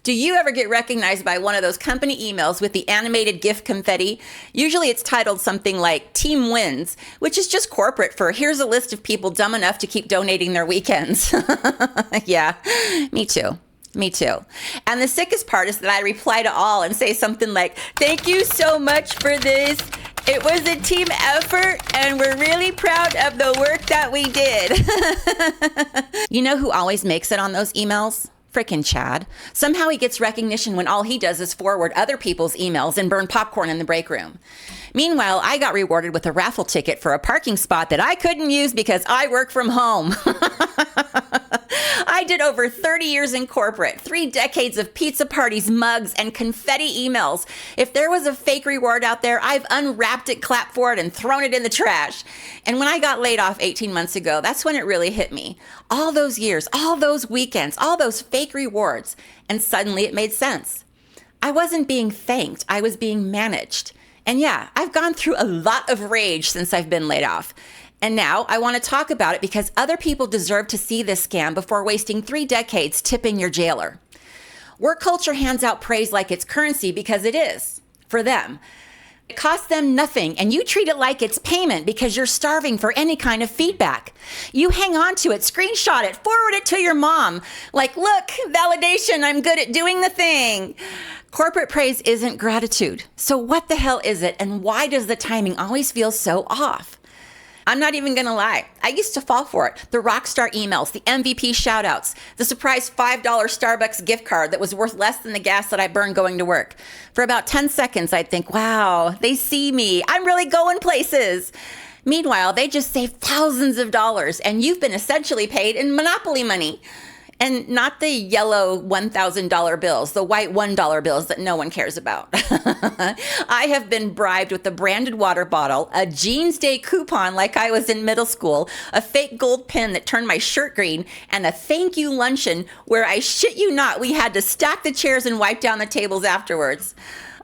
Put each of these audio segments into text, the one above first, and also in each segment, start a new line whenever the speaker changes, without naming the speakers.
Do you ever get recognized by one of those company emails with the animated GIF confetti? Usually it's titled something like Team Wins, which is just corporate for here's a list of people dumb enough to keep donating their weekends. Yeah, me too. Me too. And the sickest part is that I reply to all and say something like, thank you so much for this. It was a team effort and we're really proud of the work that we did. You know who always makes it on those emails? Frickin' Chad. Somehow he gets recognition when all he does is forward other people's emails and burn popcorn in the break room. Meanwhile, I got rewarded with a raffle ticket for a parking spot that I couldn't use because I work from home. I did over 30 years in corporate, 3 decades of pizza parties, mugs, and confetti emails. If there was a fake reward out there, I've unwrapped it, clapped for it, and thrown it in the trash. And when I got laid off 18 months ago, that's when it really hit me. All those years, all those weekends, all those fake rewards, and suddenly it made sense. I wasn't being thanked, I was being managed. And yeah, I've gone through a lot of rage since I've been laid off. And now I want to talk about it because other people deserve to see this scam before wasting 3 decades tipping your jailer. Work culture hands out praise like it's currency because it is, for them. It costs them nothing, and you treat it like it's payment because you're starving for any kind of feedback. You hang on to it, screenshot it, forward it to your mom. Like, look, validation, I'm good at doing the thing. Corporate praise isn't gratitude. So what the hell is it, and why does the timing always feel so off? I'm not even going to lie. I used to fall for it. The rockstar emails, the MVP shoutouts, the surprise $5 Starbucks gift card that was worth less than the gas that I burned going to work. For about 10 seconds, I'd think, wow, they see me. I'm really going places. Meanwhile, they just saved thousands of dollars, and you've been essentially paid in Monopoly money. And not the yellow $1,000 bills, the white $1 bills that no one cares about. I have been bribed with a branded water bottle, a Jeans Day coupon like I was in middle school, a fake gold pin that turned my shirt green, and a thank you luncheon where I shit you not, we had to stack the chairs and wipe down the tables afterwards.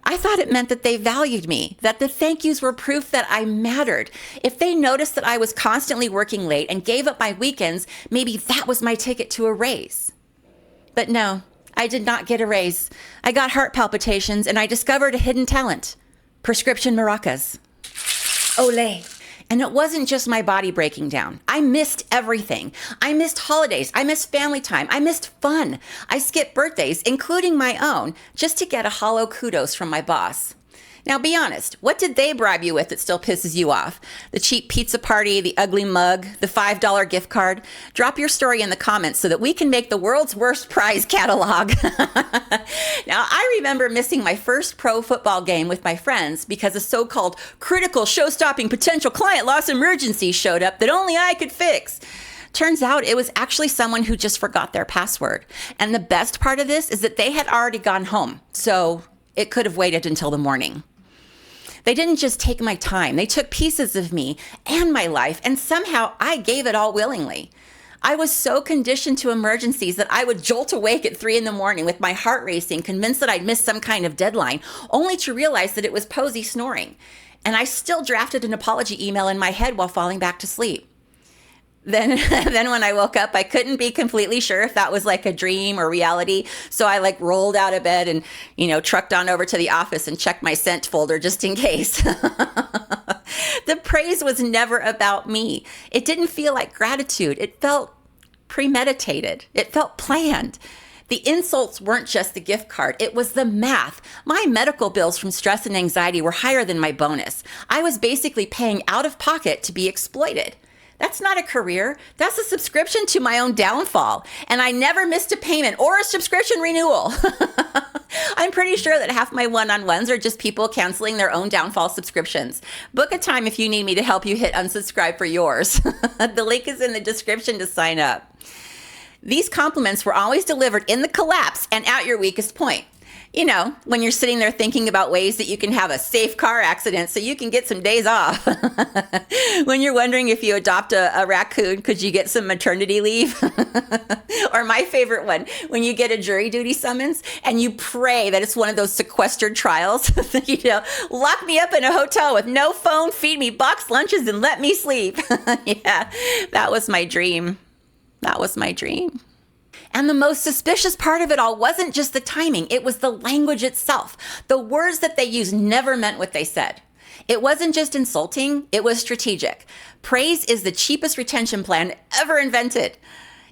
I thought it meant that they valued me, that the thank yous were proof that I mattered. If they noticed that I was constantly working late and gave up my weekends, maybe that was my ticket to a raise. But no, I did not get a raise. I got heart palpitations and I discovered a hidden talent. Prescription maracas. Olé. And it wasn't just my body breaking down. I missed everything. I missed holidays. I missed family time. I missed fun. I skipped birthdays, including my own, just to get a hollow kudos from my boss. Now be honest, what did they bribe you with that still pisses you off? The cheap pizza party, the ugly mug, the $5 gift card? Drop your story in the comments so that we can make the world's worst prize catalog. Now, I remember missing my first pro football game with my friends because a so-called critical show-stopping potential client loss emergency showed up that only I could fix. Turns out it was actually someone who just forgot their password. And the best part of this is that they had already gone home, so it could have waited until the morning. They didn't just take my time. They took pieces of me and my life, and somehow I gave it all willingly. I was so conditioned to emergencies that I would jolt awake at 3 a.m. with my heart racing, convinced that I'd missed some kind of deadline, only to realize that it was Posey snoring. And I still drafted an apology email in my head while falling back to sleep. Then when I woke up, I couldn't be completely sure if that was like a dream or reality. So I rolled out of bed and, trucked on over to the office and checked my sent folder just in case. The praise was never about me. It didn't feel like gratitude. It felt premeditated. It felt planned. The insults weren't just the gift card. It was the math. My medical bills from stress and anxiety were higher than my bonus. I was basically paying out of pocket to be exploited. That's not a career. That's a subscription to my own downfall. And I never missed a payment or a subscription renewal. I'm pretty sure that half my one-on-ones are just people canceling their own downfall subscriptions. Book a time if you need me to help you hit unsubscribe for yours. The link is in the description to sign up. These compliments were always delivered in the collapse and at your weakest point. When you're sitting there thinking about ways that you can have a safe car accident so you can get some days off. When you're wondering if you adopt a raccoon, could you get some maternity leave? Or my favorite one, when you get a jury duty summons and you pray that it's one of those sequestered trials. Lock me up in a hotel with no phone, feed me boxed lunches, and let me sleep. Yeah, that was my dream. That was my dream. And the most suspicious part of it all wasn't just the timing, it was the language itself. The words that they used never meant what they said. It wasn't just insulting, it was strategic. Praise is the cheapest retention plan ever invented.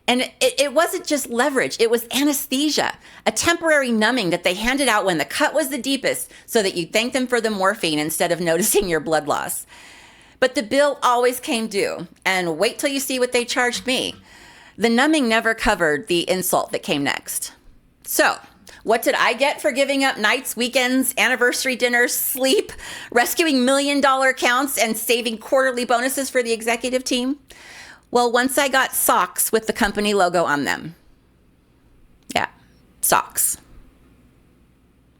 And it wasn't just leverage, it was anesthesia, a temporary numbing that they handed out when the cut was the deepest so that you thank them for the morphine instead of noticing your blood loss. But the bill always came due, and wait till you see what they charged me. The numbing never covered the insult that came next. So, what did I get for giving up nights, weekends, anniversary dinners, sleep, rescuing $1 million accounts, and saving quarterly bonuses for the executive team? Well, once I got socks with the company logo on them. Yeah, socks.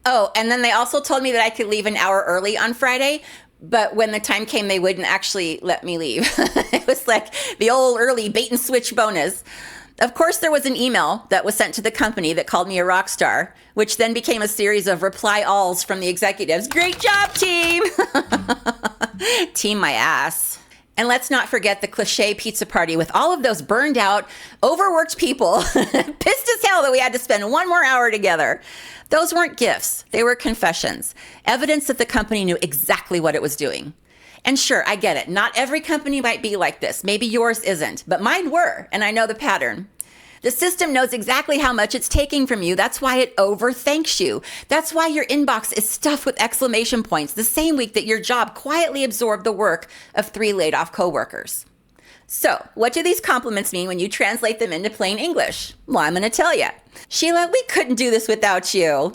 Oh, and then they also told me that I could leave an hour early on Friday, but when the time came, they wouldn't actually let me leave. It was like the old early bait and switch bonus. Of course, there was an email that was sent to the company that called me a rock star, which then became a series of reply alls from the executives. Great job, team! Team my ass. And let's not forget the cliche pizza party with all of those burned out, overworked people, pissed as hell that we had to spend one more hour together. Those weren't gifts. They were confessions. Evidence that the company knew exactly what it was doing. And sure, I get it. Not every company might be like this. Maybe yours isn't, but mine were, and I know the pattern. The system knows exactly how much it's taking from you. That's why it over-thanks you. That's why your inbox is stuffed with exclamation points the same week that your job quietly absorbed the work of 3 laid-off coworkers. So, what do these compliments mean when you translate them into plain English? Well, I'm going to tell you. Sheila, we couldn't do this without you.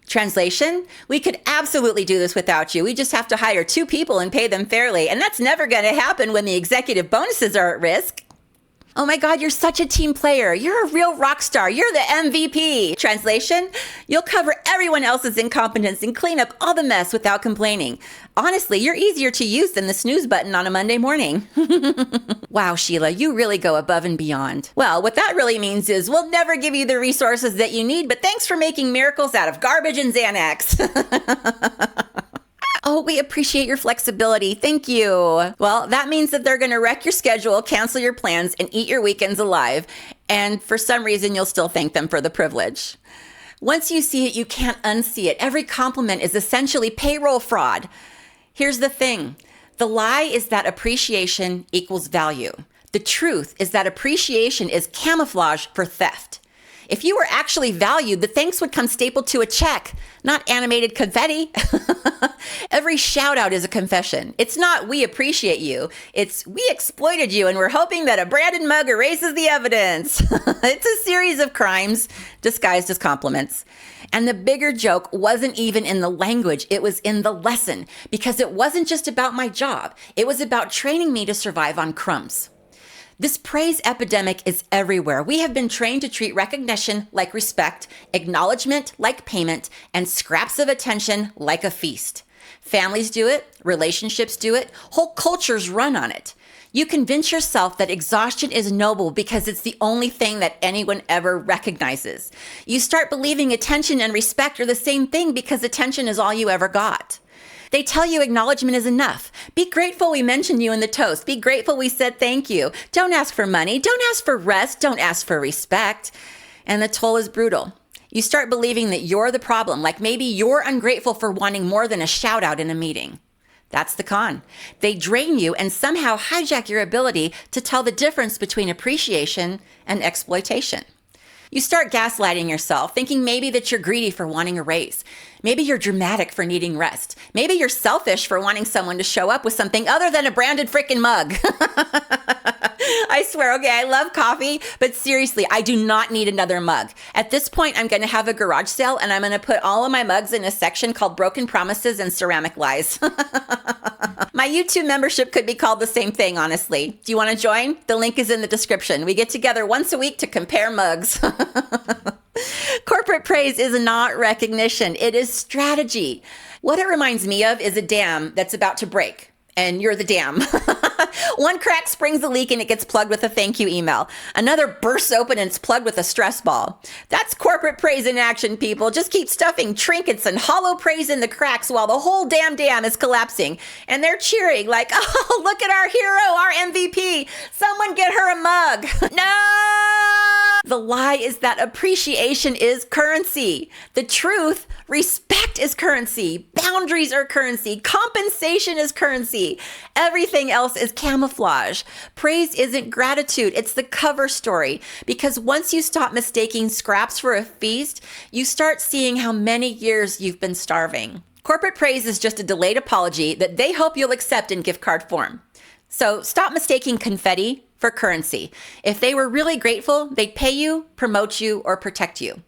Translation, we could absolutely do this without you. We just have to hire 2 people and pay them fairly. And that's never going to happen when the executive bonuses are at risk. Oh my God, you're such a team player. You're a real rock star. You're the MVP. Translation, you'll cover everyone else's incompetence and clean up all the mess without complaining. Honestly, you're easier to use than the snooze button on a Monday morning. Wow, Sheila, you really go above and beyond. Well, what that really means is we'll never give you the resources that you need, but thanks for making miracles out of garbage and Xanax. Oh, we appreciate your flexibility. Thank you. Well, that means that they're going to wreck your schedule, cancel your plans, and eat your weekends alive. And for some reason, you'll still thank them for the privilege. Once you see it, you can't unsee it. Every compliment is essentially payroll fraud. Here's the thing. The lie is that appreciation equals value. The truth is that appreciation is camouflage for theft. If you were actually valued, the thanks would come stapled to a check, not animated confetti. Every shout out is a confession. It's not we appreciate you. It's we exploited you and we're hoping that a branded mug erases the evidence. It's a series of crimes disguised as compliments. And the bigger joke wasn't even in the language. It was in the lesson, because it wasn't just about my job. It was about training me to survive on crumbs. This praise epidemic is everywhere. We have been trained to treat recognition like respect, acknowledgement like payment, and scraps of attention like a feast. Families do it, relationships do it, whole cultures run on it. You convince yourself that exhaustion is noble because it's the only thing that anyone ever recognizes. You start believing attention and respect are the same thing because attention is all you ever got. They tell you acknowledgement is enough. Be grateful we mentioned you in the toast. Be grateful we said thank you. Don't ask for money. Don't ask for rest. Don't ask for respect. And the toll is brutal. You start believing that you're the problem, like maybe you're ungrateful for wanting more than a shout out in a meeting. That's the con. They drain you and somehow hijack your ability to tell the difference between appreciation and exploitation. You start gaslighting yourself, thinking maybe that you're greedy for wanting a raise. Maybe you're dramatic for needing rest. Maybe you're selfish for wanting someone to show up with something other than a branded frickin' mug. I swear, okay, I love coffee, but seriously, I do not need another mug. At this point, I'm going to have a garage sale and I'm going to put all of my mugs in a section called Broken Promises and Ceramic Lies. My YouTube membership could be called the same thing, honestly. Do you want to join? The link is in the description. We get together once a week to compare mugs. Corporate praise is not recognition. It is strategy. What it reminds me of is a dam that's about to break, and you're the dam. One crack springs the leak and it gets plugged with a thank you email. Another bursts open and it's plugged with a stress ball. That's corporate praise in action, people. Just keep stuffing trinkets and hollow praise in the cracks while the whole damn dam is collapsing. And they're cheering like, oh, look at our hero, our MVP. Someone get her a mug. No! The lie is that appreciation is currency. The truth, respect is currency. Boundaries are currency. Compensation is currency. Everything else is camouflage. Praise isn't gratitude. It's the cover story. Because once you stop mistaking scraps for a feast, you start seeing how many years you've been starving. Corporate praise is just a delayed apology that they hope you'll accept in gift card form. So stop mistaking confetti for currency. If they were really grateful, they'd pay you, promote you, or protect you.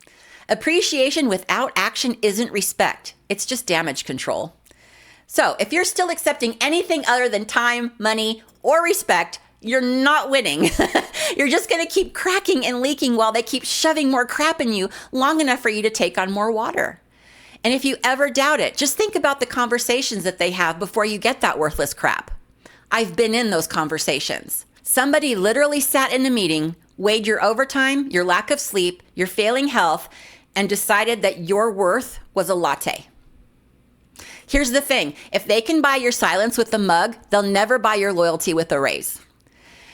Appreciation without action isn't respect. It's just damage control. So if you're still accepting anything other than time, money, or respect, you're not winning. You're just going to keep cracking and leaking while they keep shoving more crap in you long enough for you to take on more water. And if you ever doubt it, just think about the conversations that they have before you get that worthless crap. I've been in those conversations. Somebody literally sat in a meeting, weighed your overtime, your lack of sleep, your failing health, and decided that your worth was a latte. Here's the thing. If they can buy your silence with a mug, they'll never buy your loyalty with a raise.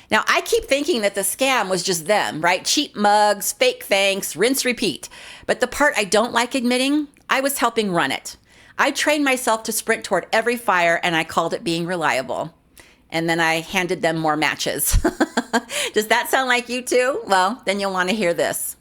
Now, I keep thinking that the scam was just them, right? Cheap mugs, fake thanks, rinse, repeat. But the part I don't like admitting, I was helping run it. I trained myself to sprint toward every fire, and I called it being reliable. And then I handed them more matches. Does that sound like you too? Well, then you'll want to hear this.